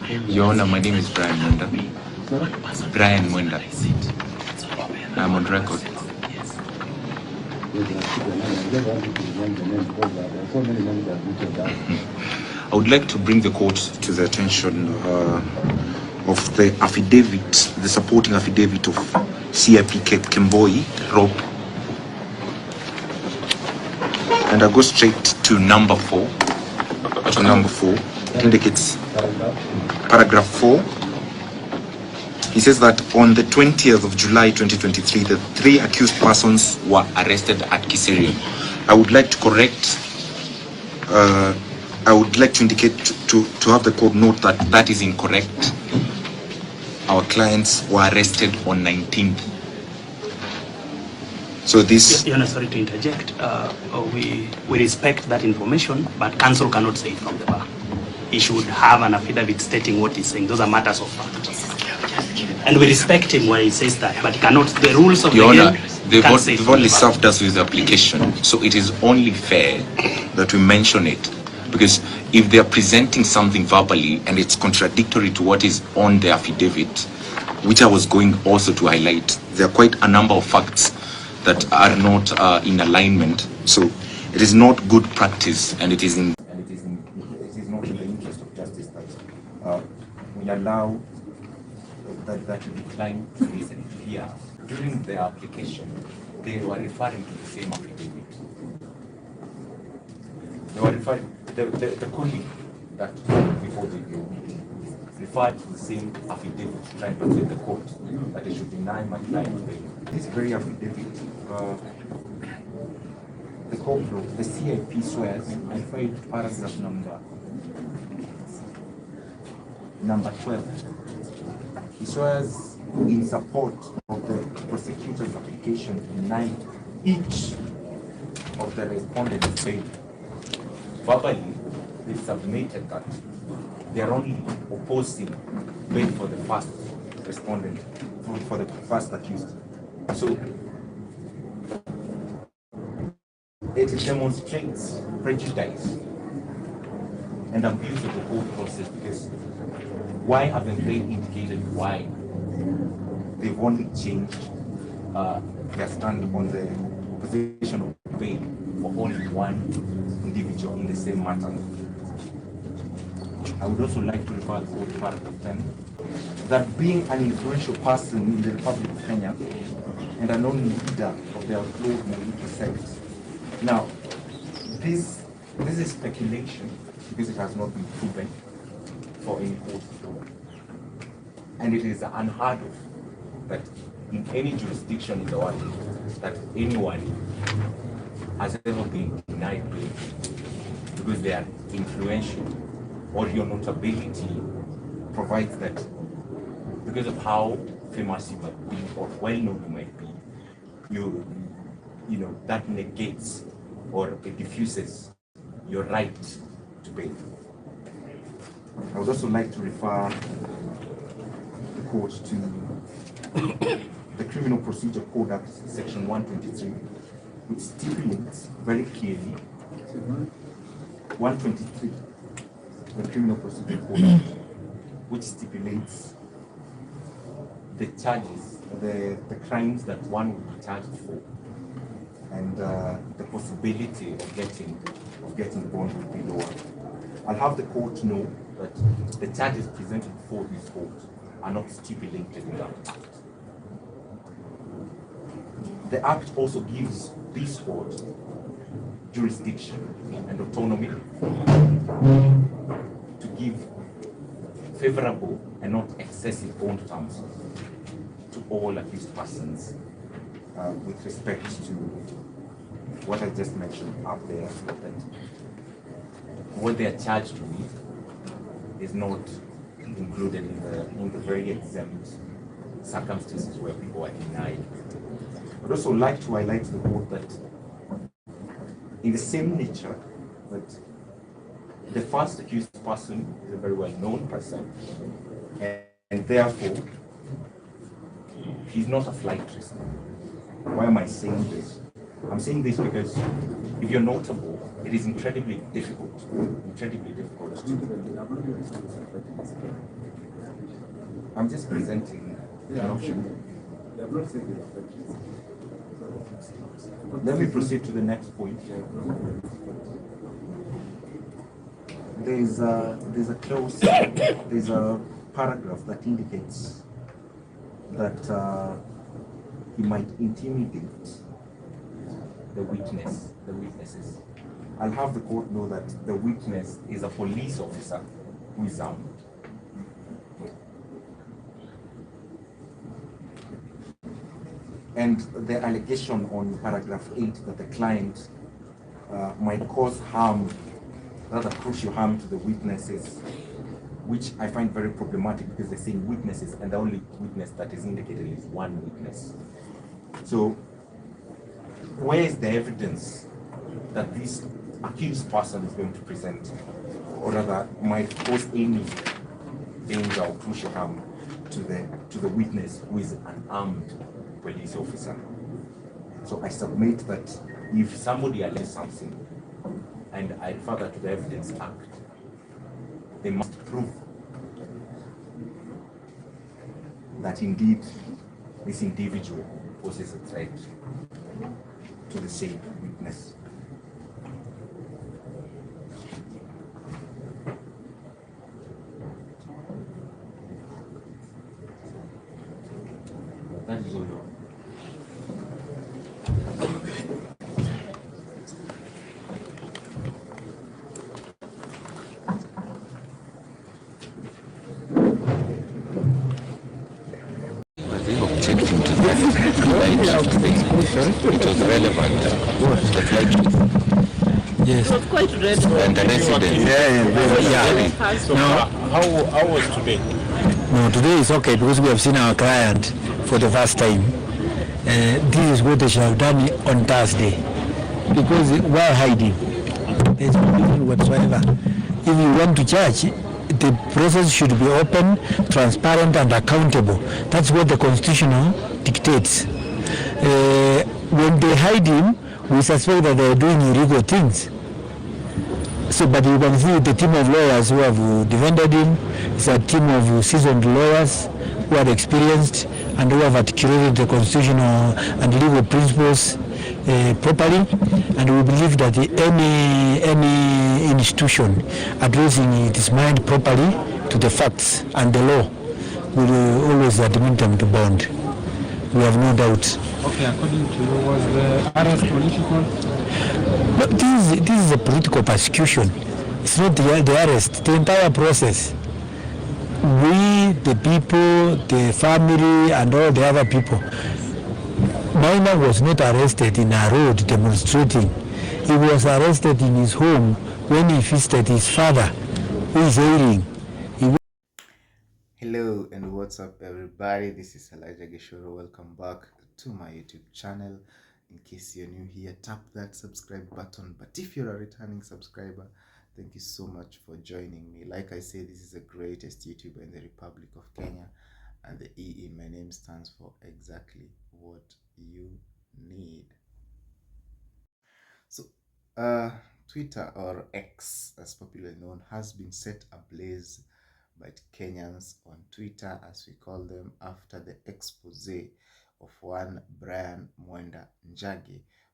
Your Honor, my name is Brian Menda. Brian Menda. I'm on record. I would like to bring the court to the attention of the affidavit, the supporting affidavit of CIP Kemboi, Rob. And I go straight to number 4. It indicates paragraph 4. He says that on the 20th of July 2023, the 3 accused persons were arrested at Kiserian. I would like to correct, I would like to indicate to have the court note that that is incorrect. Our clients were arrested on 19th. So this... Your Honor, sorry to interject. We respect that information, but counsel cannot say it from the bar. He should have an affidavit stating what he's saying. Those are matters of fact. And we respect him when he says that, but he cannot. The rules of Your the Honor, game they've only served us with the application, so it is only fair that we mention it. Because if they are presenting something verbally and it's contradictory to what is on the affidavit, which I was going also to highlight, there are quite a number of facts that are not in alignment. So it is not good practice, and it is not in the interest of justice that we allow that to decline to listen here. During their application, they were referring to the same affidavit. They were referring, the colleague that before the referred to the same affidavit, trying to tell the court that they should deny my client bail. This very affidavit, the court, the CIP swears, I filed paragraph number 12. He swears in support of the prosecutor's application to deny each of the respondents' bail. Verbally, they submitted that they are only opposing bail for the first respondent, for the first accused. So it demonstrates prejudice and abuse of the whole process, because why haven't they indicated why they've only changed their stand on the position of bail for only one individual in the same matter? I would also like to refer the court to paragraph 10, that being an influential person in the Republic of Kenya and a known leader of the outlawed Mungiki sect. Now, this is speculation because it has not been proven for any court. And it is unheard of that in any jurisdiction in the world that anyone has ever been denied bail because they are influential, or your notability provides that because of how famous you might be or well-known you might be, you know, that negates or it diffuses your right to bail. I would also like to refer the court to the Criminal Procedure Code Act, Section 123, which stipulates very clearly 123, the Criminal Procedure Code Act, which stipulates the charges, the crimes that one would be charged for, and the possibility of getting bond would be lower. I'll have the court know that the charges presented before this court are not stipulated in that act. The act also gives this court jurisdiction and autonomy to give favorable and not excessive bond terms to all accused persons with respect to what I just mentioned up there, that what they are charged with is not included in the very exempt circumstances where people are denied. I'd also like to highlight to the court that in the same nature that the first accused person is a very well-known person, and therefore he's not a flight risk. Why am I saying this? I'm saying this because if you're notable, it is incredibly difficult to I'm just presenting an option. Let me proceed to the next point. There's a clause, there's a paragraph that indicates that he might intimidate the witnesses. I'll have the court know that the witness is a police officer who is armed. And the allegation on paragraph 8 that the client might cause harm, rather crucial harm to the witnesses, which I find very problematic because they're saying witnesses and the only witness that is indicated is one witness. So where is the evidence that this accused person is going to present, or rather might cause any danger or crucial harm to the witness who is an armed police officer? So I submit that if somebody alleges something and I refer that to the Evidence Act, they must prove that indeed this individual poses a threat to the said witness. That is all. It was relevant. The flight. Yes. It was quite relevant. And the resident. Yeah. Now, how was today? No, today is okay because we have seen our client for the first time. This is what they should have done on Thursday. Because while hiding, there's no reason whatsoever. If you want to charge, the process should be open, transparent, and accountable. That's what the Constitution dictates. When they hide him, we suspect that they are doing illegal things. So, but you can see the team of lawyers who have defended him. It's a team of seasoned lawyers who are experienced and who have articulated the constitutional and legal principles properly. And we believe that any institution addressing its mind properly to the facts and the law will always admit them to bond. We have no doubt. Okay, according to you, was the arrest political? No, this is a political persecution. It's not the arrest, the entire process. We, the people, the family, and all the other people. Maina was not arrested in a road demonstrating. He was arrested in his home when he visited his father, who is ailing. Hello and what's up everybody, this is Elijah Geshoro. Welcome back to my YouTube channel. In case you're new here, tap that subscribe button, but if you're a returning subscriber, thank you so much for joining me. Like I say, this is the greatest YouTuber in the Republic of Kenya, and the EE, my name, stands for exactly what you need. So Twitter, or X as popularly known, has been set ablaze by Kenyans on Twitter, as we call them, after the expose of one Brian Menda,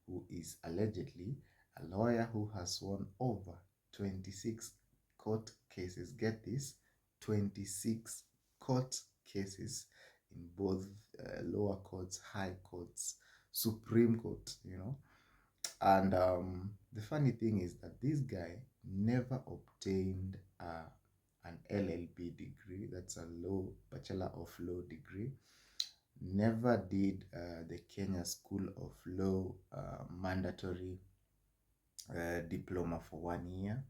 who is allegedly a lawyer who has won over 26 court cases. Get this, 26 court cases in both lower courts, high courts, Supreme Court, you know. And the funny thing is that this guy never obtained an LLB degree, that's a Bachelor of Law degree, never did the Kenya School of Law mandatory diploma for 1 year,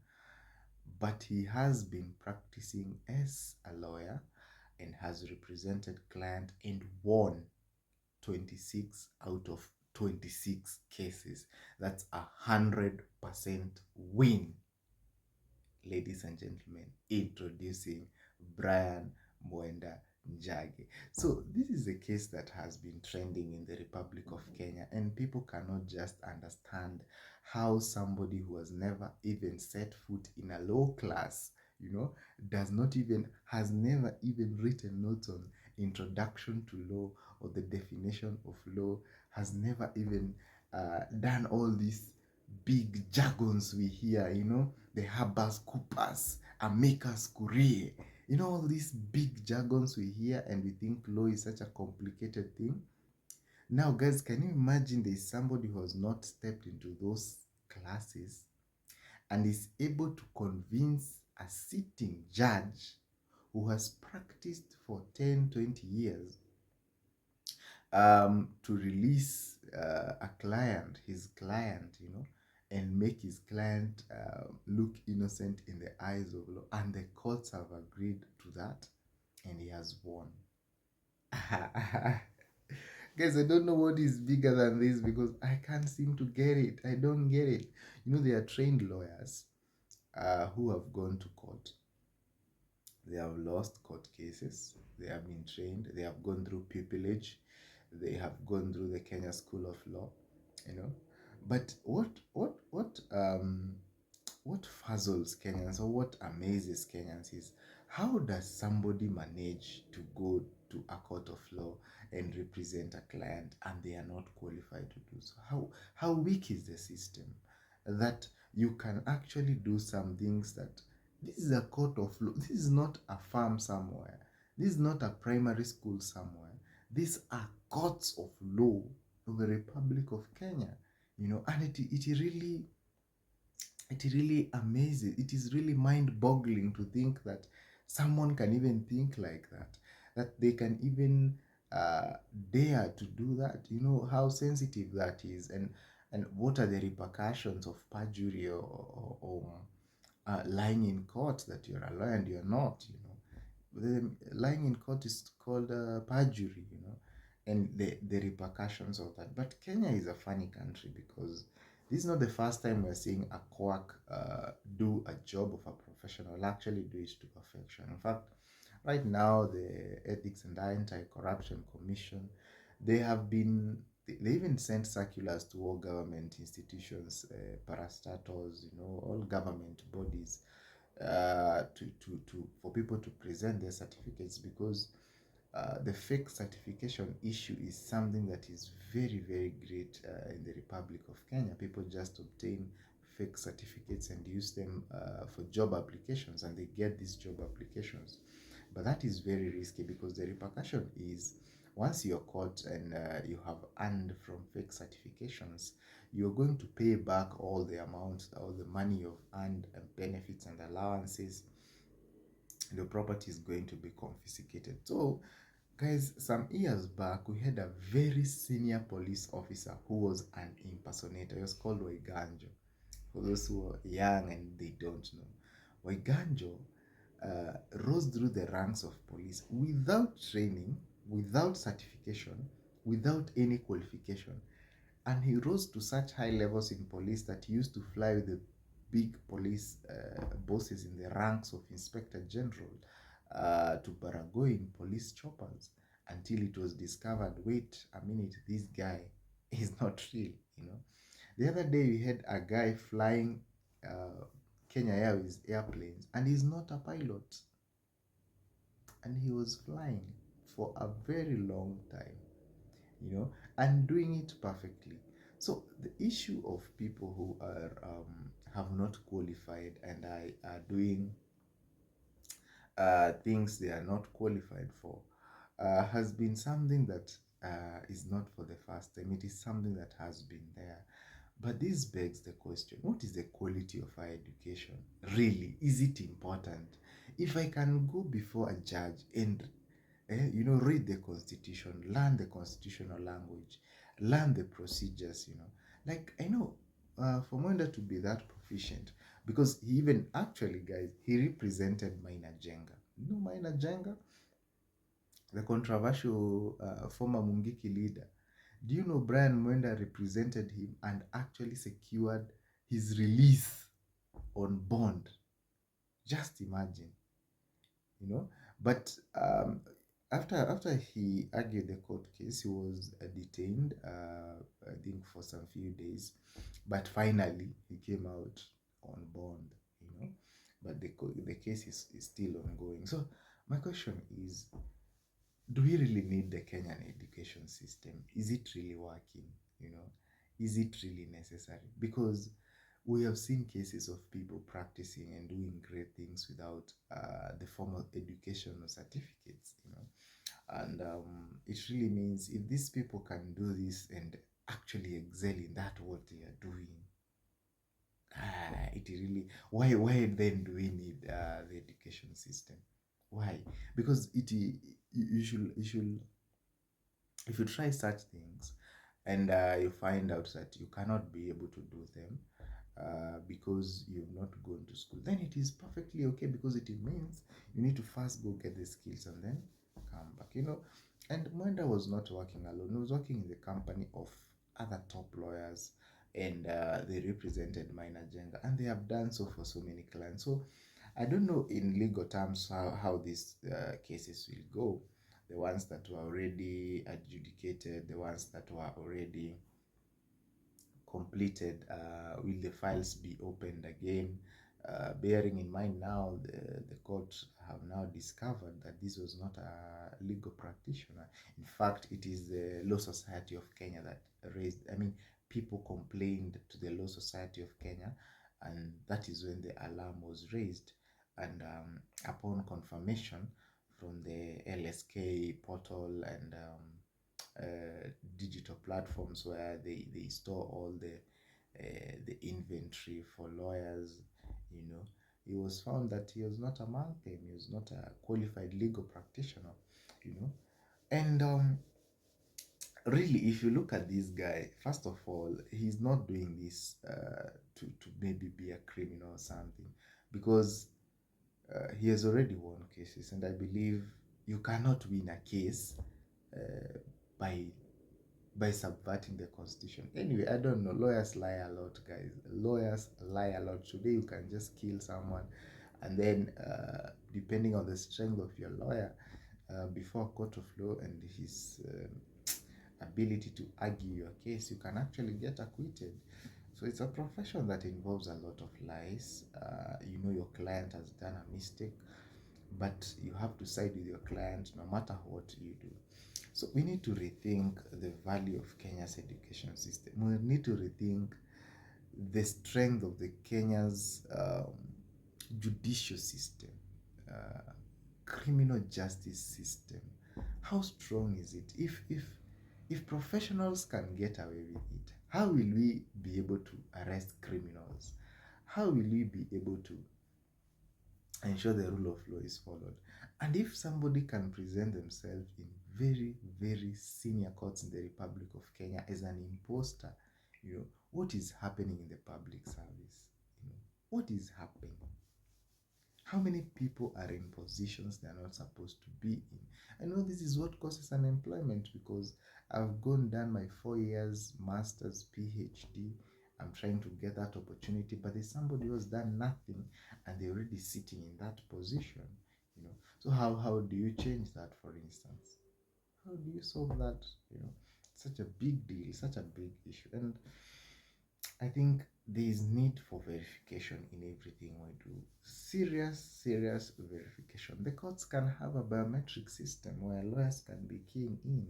but he has been practicing as a lawyer and has represented client and won 26 out of 26 cases. That's 100% win. Ladies and gentlemen, introducing Brian Menda. So this is a case that has been trending in the Republic of Kenya, and people cannot just understand how somebody who has never even set foot in a law class, has never even written notes on introduction to law or the definition of law, has never even done all these big jargons we hear, the habeas corpus, amicus curiae, all these big jargons we hear, and we think law is such a complicated thing. Now, guys, can you imagine there's somebody who has not stepped into those classes and is able to convince a sitting judge who has practiced for 10, 20 years to release his client, and make his client look innocent in the eyes of law, and the courts have agreed to that, and he has won. Guys, I don't know what is bigger than this, because I can't seem to get it. I don't get it. They are trained lawyers who have gone to court. They have lost court cases. They have been trained. They have gone through pupillage. They have gone through the Kenya School of Law. But what fuzzles Kenyans, or what amazes Kenyans, is how does somebody manage to go to a court of law and represent a client and they are not qualified to do so? How weak is the system that you can actually do some things that this is a court of law. This is not a farm somewhere. This is not a primary school somewhere. These are courts of law of the Republic of Kenya. And it really amazes. It is really mind-boggling to think that someone can even think like that they can even dare to do that. How sensitive that is, and what are the repercussions of perjury or lying in court, that you're a lawyer and you're not. The lying in court is called perjury, and the repercussions of that. But Kenya is a funny country, because this is not the first time we're seeing a quack do a job of a professional, actually do it to perfection. In fact, right now, the Ethics and Anti-Corruption Commission, they even sent circulars to all government institutions, parastatals, all government bodies, for people to present their certificates, because the fake certification issue is something that is very, very great in the Republic of Kenya. People just obtain fake certificates and use them for job applications, and they get these job applications. But that is very risky, because the repercussion is, once you're caught and you have earned from fake certifications, you're going to pay back all the amount, all the money you've earned, and benefits and allowances. The property is going to be confiscated. So, guys, some years back, we had a very senior police officer who was an impersonator. He was called Waiganjo. For those who are young and they don't know, Waiganjo rose through the ranks of police without training, without certification, without any qualification. And he rose to such high levels in police that he used to fly with the big police bosses in the ranks of Inspector General to Baragoy in police choppers, until it was discovered, wait a minute, this guy is not real. The other day we had a guy flying Kenya Airways airplanes, and he's not a pilot, and he was flying for a very long time, and doing it perfectly. So the issue of people who are have not qualified and are doing things they are not qualified for has been something that is not for the first time. It is something that has been there. But this begs the question, what is the quality of our education? Really, is it important? If I can go before a judge and read the constitution, learn the constitutional language, learn the procedures, like I know for Menda to be that proficient, because he even actually, guys, he represented Maina Njenga. Maina Njenga, the controversial former Mungiki leader. Do you know Brian Menda represented him and actually secured his release on bond? Just imagine, But after he argued the court case, he was detained, I think, for some few days. But finally, he came out on bond, but the case is still ongoing. So my question is, do we really need the Kenyan education system? Is it really working? Is it really necessary? Because we have seen cases of people practicing and doing great things without the formal educational certificates, and it really means if these people can do this and actually excel in that what they are doing, it really, why then do we need the education system? Why? Because you should if you try such things and you find out that you cannot be able to do them because you've not gone to school, then it is perfectly okay, because it means you need to first go get the skills and then come back, And Mwenda was not working alone. He was working in the company of other top lawyers, and they represented Maina Njenga, and they have done so for so many clients. So I don't know in legal terms how these cases will go. The ones that were already adjudicated, the ones that were already completed, will the files be opened again? Bearing in mind now the court have now discovered that this was not a legal practitioner. In fact, it is the Law Society of Kenya that raised, people complained to the Law Society of Kenya, and that is when the alarm was raised. And upon confirmation from the LSK portal and digital platforms where they store all the inventory for lawyers, it was found that he was not among them. He was not a qualified legal practitioner, and really, if you look at this guy, first of all, he's not doing this to maybe be a criminal or something, because he has already won cases, and I believe you cannot win a case by subverting the constitution. Anyway, I don't know. Lawyers lie a lot, guys. Lawyers lie a lot. Today you can just kill someone, and then depending on the strength of your lawyer, before a court of law and his ability to argue your case, you can actually get acquitted. So it's a profession that involves a lot of lies. Your client has done a mistake, but you have to side with your client no matter what you do. So we need to rethink the value of Kenya's education system. We need to rethink the strength of the Kenya's judicial system, criminal justice system. How strong is it? If professionals can get away with it, how will we be able to arrest criminals? How will we be able to ensure the rule of law is followed? And if somebody can present themselves in very, very senior courts in the Republic of Kenya as an imposter, what is happening in the public service? What is happening? How many people are in positions they are not supposed to be in? I know this is what causes unemployment, because I've done my 4 years master's, PhD. I'm trying to get that opportunity, but there's somebody who has done nothing and they're already sitting in that position. So how do you change that, for instance? How do you solve that? Such a big deal, such a big issue. And I think there is need for verification in everything we do. Serious verification. The courts can have a biometric system where lawyers can be keying in,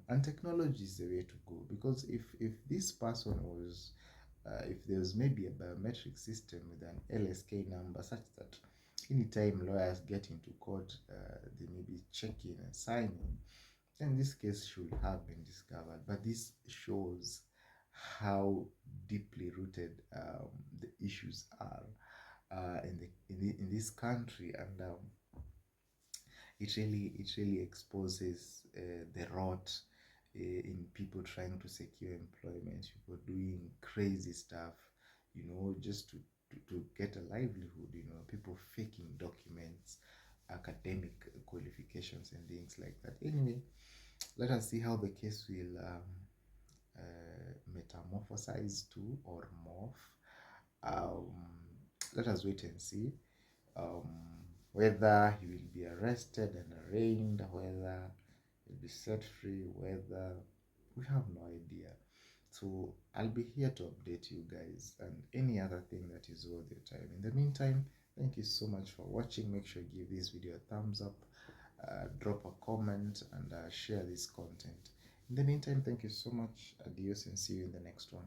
and technology is the way to go. Because if this person was, if there's maybe a biometric system with an LSK number such that anytime lawyers get into court, they may be checking and signing, then this case should have been discovered. But this shows how deeply rooted the issues are in this country, and it really exposes the rot in people trying to secure employment, people doing crazy stuff, just to get a livelihood, people faking documents, academic qualifications and things like that. Anyway, let us see how the case will metamorphosize to, or morph. Let us wait and see whether he will be arrested and arraigned, whether he'll be set free, whether, we have no idea. So I'll be here to update you guys and any other thing that is worth your time. In the meantime, thank you so much for watching. Make sure you give this video a thumbs up, drop a comment, and share this content. In the meantime, thank you so much. Adios, and see you in the next one.